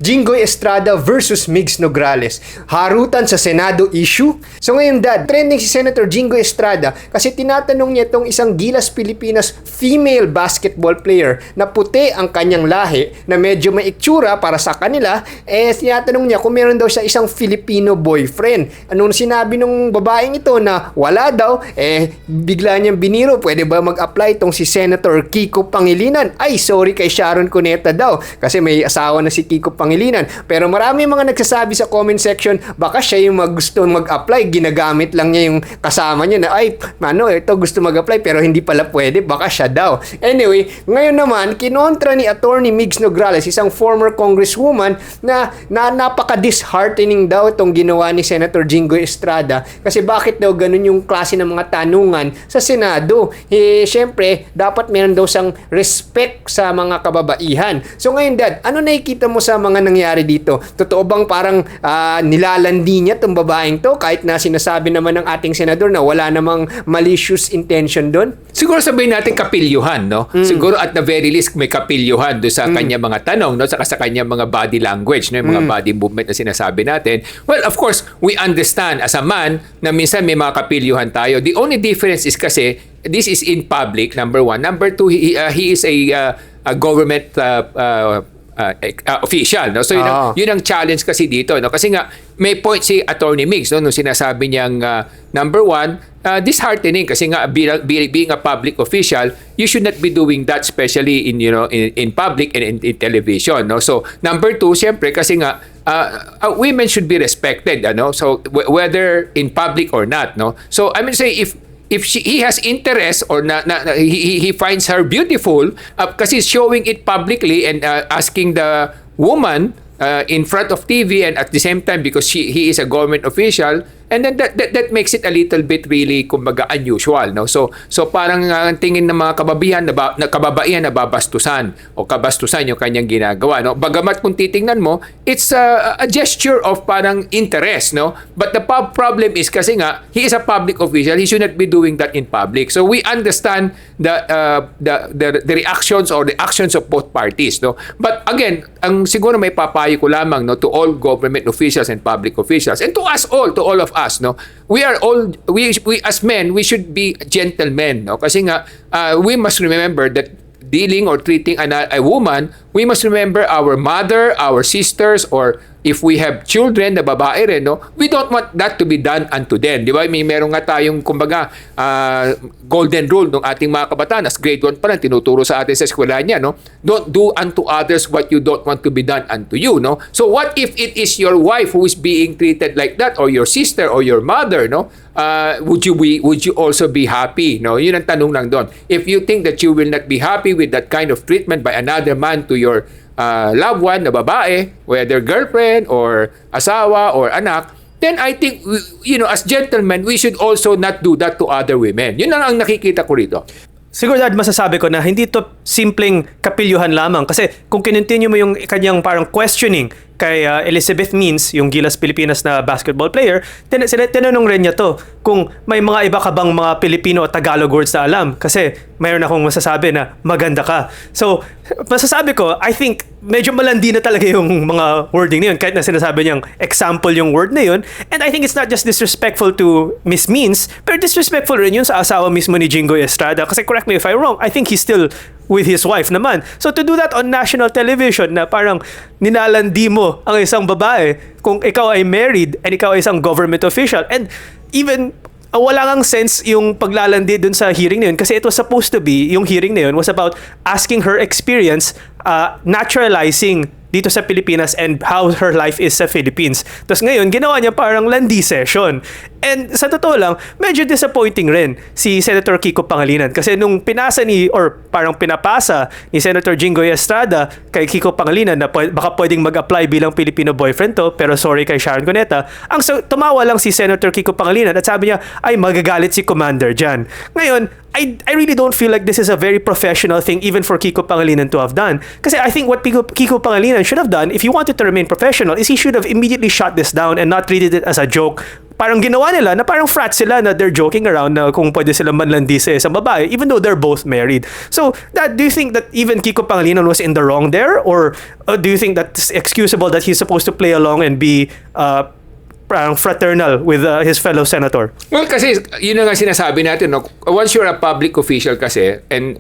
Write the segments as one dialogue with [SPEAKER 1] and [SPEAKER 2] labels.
[SPEAKER 1] Jinggoy Estrada versus Migs Nograles. Harutan sa Senado issue. So ngayon dad, trending si Senator Jinggoy Estrada kasi tinatanong niya itong isang Gilas Pilipinas female basketball player na puti ang kanyang lahi na medyo may itsura para sa kanila. Tinatanong niya kung meron daw siya isang Filipino boyfriend. Anong sinabi nung babaeng ito na wala daw, bigla niyang biniro, pwede ba mag-apply itong si Senator Kiko Pangilinan? Ay, sorry kay Sharon Cuneta daw kasi may asawa na si Kiko Pangilinan. Pero marami mga nagsasabi sa comment section, baka siya yung gusto mag-apply, ginagamit lang niya yung kasama niya na, ay, ito gusto mag-apply pero hindi pala pwede, baka siya daw. Anyway, ngayon naman, kinontra ni Attorney Migs Nograles, isang former congresswoman na napaka-disheartening daw itong ginawa ni Senator Jinggoy Estrada kasi bakit daw ganun yung klase ng mga tanungan sa Senado. Siyempre, dapat meron daw sang respect sa mga kababaihan. So ngayon dad, ano nakikita mo sa mga nangyari dito? Totoo bang parang nilalandi niya itong babaeng to kahit na sinasabi naman ng ating senador na wala namang malicious intention doon?
[SPEAKER 2] Siguro sabihin natin kapilyuhan, no? Siguro at the very least may kapilyuhan do sa kanya mga tanong, no? Saka sa kanya mga body language, no? Yung mga body movement na sinasabi natin. Well, of course, we understand as a man na minsan may mga kapilyuhan tayo. The only difference is kasi this is in public, number one. Number two, he is a government official, no? So yun ang challenge kasi dito, no? Kasi nga may point si Attorney Migs, no, nung sinasabi niyang number one, disheartening kasi nga being a public official, you should not be doing that, especially in public and in television, no? So number two, siyempre kasi nga women should be respected, ano? So whether in public or not, no? So I mean say if he has interest or he finds her beautiful kasi showing it publicly and asking the woman in front of TV and at the same time because he is a government official, and then that makes it a little bit really kumbaga unusual, no? So parang tingin ng mga kababaihan na babastusan o kabastusan yung kanyang ginagawa, no? Bagamat kung titingnan mo, it's a gesture of parang interest, no? But the problem is kasi nga he is a public official, he should not be doing that in public. So we understand the reactions or the actions of both parties, no? But again, ang siguro may papayo ko lamang, no, to all government officials and public officials and to us all, to all of us, no, we as men, we should be gentlemen, no, kasi nga we must remember that dealing or treating a woman, we must remember our mother, our sisters, or if we have children na babae rin, no, we don't want that to be done unto them. Di ba? Meron nga tayong, kumbaga, golden rule ng ating mga kabataan. As grade 1 pa lang, tinuturo sa atin sa eskwela niya, no? Don't do unto others what you don't want to be done unto you, no? So what if it is your wife who is being treated like that, or your sister, or your mother, no? Would you also be happy, no? Yun ang tanong lang doon. If you think that you will not be happy with that kind of treatment by another man to your loved one na babae, whether girlfriend or asawa or anak, then I think, as gentlemen, we should also not do that to other women. Yun lang ang nakikita ko rito.
[SPEAKER 3] Siguro dad, masasabi ko na hindi to simpleng kapilyuhan lamang kasi kung kinontinue mo yung kanyang parang questioning kay Elizabeth Means, yung Gilas Pilipinas na basketball player, tinanong rin niya to kung may mga iba ka bang mga Pilipino o Tagalog words na alam kasi mayroon akong masasabi na maganda ka. So, masasabi ko, I think medyo malandi na talaga yung mga wording na yun kahit na sinasabi niyang example yung word na yun. And I think it's not just disrespectful to Miss Means, pero disrespectful rin yun sa asawa mismo ni Jinggoy Estrada kasi correct me if I'm wrong, I think he's still with his wife naman. So to do that on national television na parang ninalandi mo ang isang babae kung ikaw ay married and ikaw ay isang government official, and even wala kang sense yung paglalandi dun sa hearing na yun kasi it was supposed to be, yung hearing na yun was about asking her experience naturalizing dito sa Pilipinas and how her life is sa Philippines. Tapos ngayon, ginawa niya parang landi session. And sa totoo lang, medyo disappointing rin si Senator Kiko Pangilinan kasi nung parang pinapasa ni Senator Jinggoy Estrada kay Kiko Pangilinan na baka pwedeng mag-apply bilang Filipino boyfriend to, pero sorry kay Sharon Cuneta, tumawa lang si Senator Kiko Pangilinan at sabi niya, ay magagalit si Commander dyan. Ngayon, I really don't feel like this is a very professional thing even for Kiko Pangilinan to have done. Kasi I think what Kiko Pangilinan should have done, if he wanted to remain professional, is he should have immediately shut this down and not treated it as a joke parang ginawa nila na parang frat sila na they're joking around na kung pwede sila manlandi sa isang babae even though they're both married. So, do you think that even Kiko Pangilinan was in the wrong there? Or do you think that it's excusable that he's supposed to play along and be parang fraternal with his fellow senator?
[SPEAKER 2] Well, kasi yun na nga sinasabi natin, no? Once you're a public official kasi, and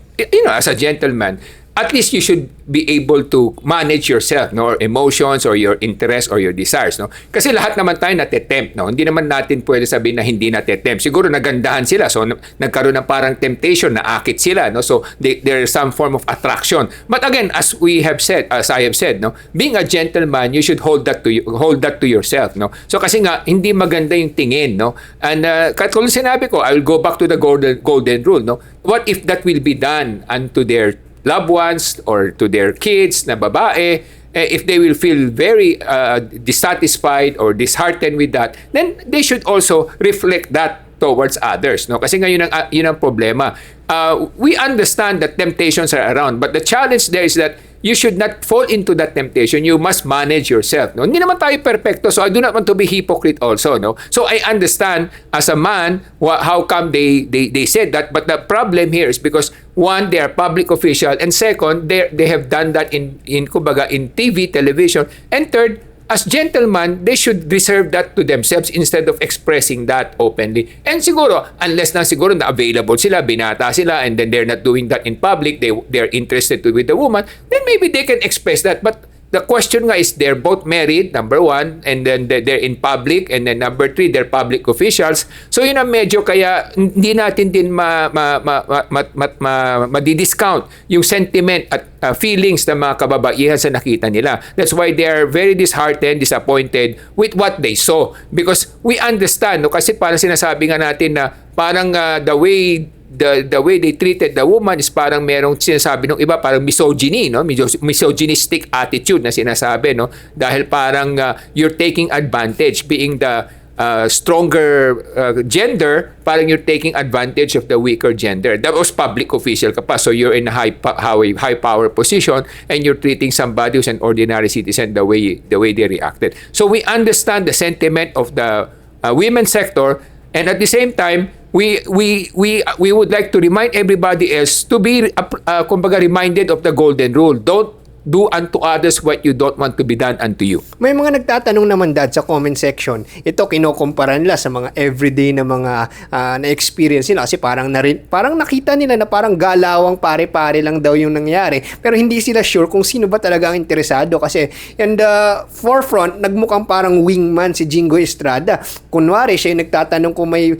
[SPEAKER 2] as a gentleman, at least you should be able to manage yourself, no, or emotions or your interests or your desires, no? Kasi lahat naman tayo nate-tempt, no? Hindi naman natin pwede sabihin na hindi nate-tempt. Siguro nagandahan sila, so nagkaroon ng parang temptation, na akit sila, no? So there is some form of attraction. But again, as I have said, no, being a gentleman, you should hold that to yourself, no? So kasi nga hindi maganda yung tingin, no? And katulad sinabi ko, I will go back to the golden rule, no? What if that will be done unto their loved ones or to their kids na babae, if they will feel very dissatisfied or disheartened with that, then they should also reflect that towards others, no? Kasi nga yun ang problema. We understand that temptations are around, but the challenge there is that you should not fall into that temptation. You must manage yourself, no? Hindi naman tayo perfecto, so I do not want to be hypocrite also, no? So I understand as a man how come they said that, but the problem here is because one, they are public official, and second, they have done that in TV, television, and third, as gentlemen, they should reserve that to themselves instead of expressing that openly. And siguro, unless na siguro na available sila, binata sila, and then they're not doing that in public, they're interested with the woman, then maybe they can express that. But the question nga is, they're both married, number one, and then they're in public, and then number three, they're public officials. So yun ang medyo kaya hindi natin din madi-discount yung sentiment at feelings ng mga kababaihan sa nakita nila. That's why they are very disheartened, disappointed with what they saw. Because we understand, no? Kasi parang sinasabi nga natin na parang the way they treated the woman is parang merong sinasabi ng iba, parang misogyny, no? Misogynistic attitude na sinasabi, no? Dahil parang you're taking advantage, being the stronger gender, parang you're taking advantage of the weaker gender. That was public official ka pa, so you're in a high power position and you're treating somebody who's an ordinary citizen the way they reacted. So we understand the sentiment of the women's sector, and at the same time, we would like to remind everybody else to be kumbaga reminded of the golden rule. Don't do unto others what you don't want to be done unto you.
[SPEAKER 1] May mga nagtatanong naman, Dad, sa comment section. Ito, kinukumpara nila sa mga everyday na mga na-experience nila. Kasi parang nakita nila na parang galawang pare-pare lang daw yung nangyari. Pero hindi sila sure kung sino ba talaga ang interesado. Kasi in the forefront, nagmukhang parang wingman si Jinggoy Estrada. Kunwari, siya yung nagtatanong kung may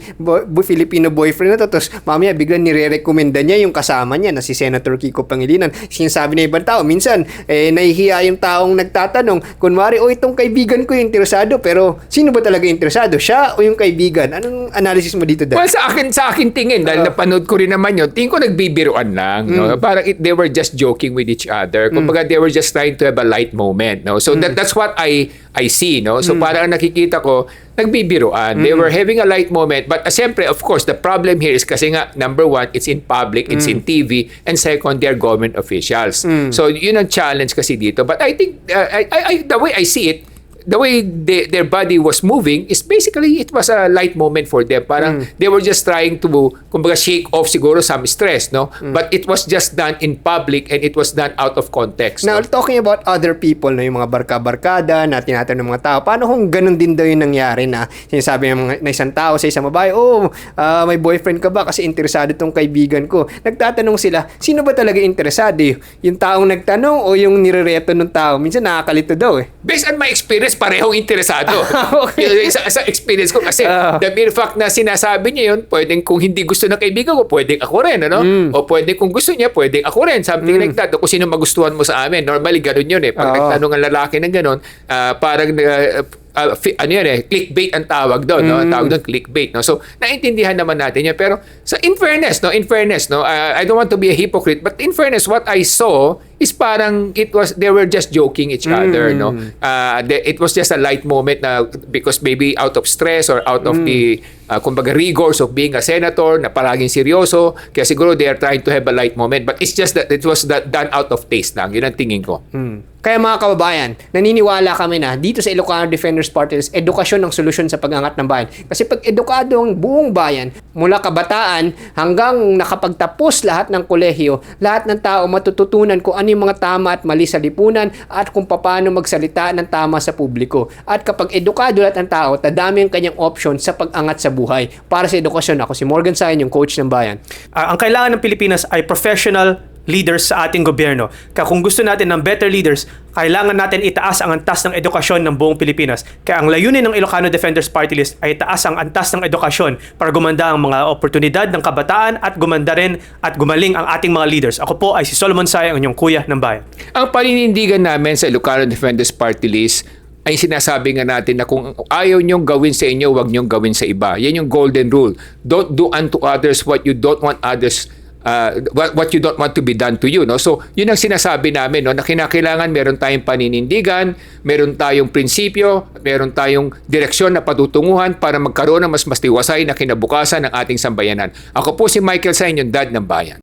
[SPEAKER 1] Filipino boyfriend na to. Tapos mamaya biglang nire-recommenda niya yung kasama niya na si Senator Kiko Pangilinan. Sinasabi na ibang tao, minsan, nahihiya yung taong nagtatanong. Kunwari, itong kaibigan ko yung interesado, pero sino ba talaga interesado? Siya o yung kaibigan? Anong analysis mo dito, Dad?
[SPEAKER 2] Well, sa akin tingin, dahil napanood ko rin naman yun, tingin ko nagbibiruan lang. No? Parang they were just joking with each other. Kumbaga, they were just trying to have a light moment. No? So that's what I see. No? So parang nakikita ko, nagbibiruan. They were having a light moment. But siyempre, of course, the problem here is kasi nga, number one, it's in public, it's in TV, and second, they're government officials. So yun ang challenge kasi dito. But I think, the way I see it, the way their body was moving is basically it was a light moment for them. Parang they were just trying to kumbaga shake off siguro some stress, no? But it was just done in public and it was done out of context.
[SPEAKER 1] Now,
[SPEAKER 2] no?
[SPEAKER 1] talking about other people, no, yung mga barka-barkada na tinatanong ng mga tao, paano kung ganun din daw yung nangyari na sinasabi ng na isang tao sa isang babae, may boyfriend ka ba kasi interesado tong kaibigan ko. Nagtatanong sila, sino ba talaga interesado? Yung taong nagtanong o yung nirereto ng tao? Minsan nakakalito daw eh.
[SPEAKER 2] Based on my experience, parehong interesado.
[SPEAKER 1] Okay.
[SPEAKER 2] Sa experience ko kasi the mere fact na sinasabi niya yun, pwedeng kung hindi gusto ng kaibigan ko, pwedeng ako rin, ano? O pwedeng kung gusto niya, pwedeng ako rin. Something like that. O kung sino magustuhan mo sa amin. Normally, ganun yun eh. Pag nagtanong ang lalaki ng ganun, parang clickbait ang tawag doon, no? Ang tawag doon clickbait, no? So, naintindihan naman natin 'yan. Pero in fairness, no, I don't want to be a hypocrite, but in fairness, what I saw is parang they were just joking each other, no? It was just a light moment na because maybe out of stress or out of the kumbaga rigors of being a senator na palaging seryoso, kaya siguro they are trying to have a light moment, but it's just that it was done out of taste lang. Yun ang tingin ko.
[SPEAKER 1] Kaya mga kababayan, naniniwala kami na dito sa Ilocano Defenders Party List, edukasyon ang solusyon sa pag-angat ng bayan. Kasi pag edukado ang buong bayan, mula kabataan hanggang nakapagtapos lahat ng kolehiyo, lahat ng tao matututunan kung ano yung mga tama at mali sa lipunan at kung paano magsalita ng tama sa publiko. At kapag edukado lahat ng tao, tadami ang kanyang option sa pag-angat sa buhay. Para sa edukasyon, ako si Morgan Sayan, yung coach ng bayan.
[SPEAKER 3] Ang kailangan ng Pilipinas ay professional leaders sa ating gobyerno. Kaya kung gusto natin ng better leaders, kailangan natin itaas ang antas ng edukasyon ng buong Pilipinas. Kaya ang layunin ng Ilocano Defenders Party List ay itaas ang antas ng edukasyon para gumanda ang mga oportunidad ng kabataan at gumanda rin at gumaling ang ating mga leaders. Ako po ay si Solomon Sayang, ang inyong kuya ng bayan.
[SPEAKER 2] Ang paninindigan namin sa Ilocano Defenders Party List ay sinasabi nga natin na kung ayaw nyong gawin sa inyo, huwag nyong gawin sa iba. Yan yung golden rule. Don't do unto others what you don't want others what you don't want to be done to you, no? So yun ang sinasabi namin, no, na kinakailangan meron tayong paninindigan, meron tayong prinsipyo, meron tayong direksyon na patutunguhan para magkaroon ng mas tiwasay na kinabukasan ng ating sambayanan. Ako po si Michael Sain, yung dad ng bayan.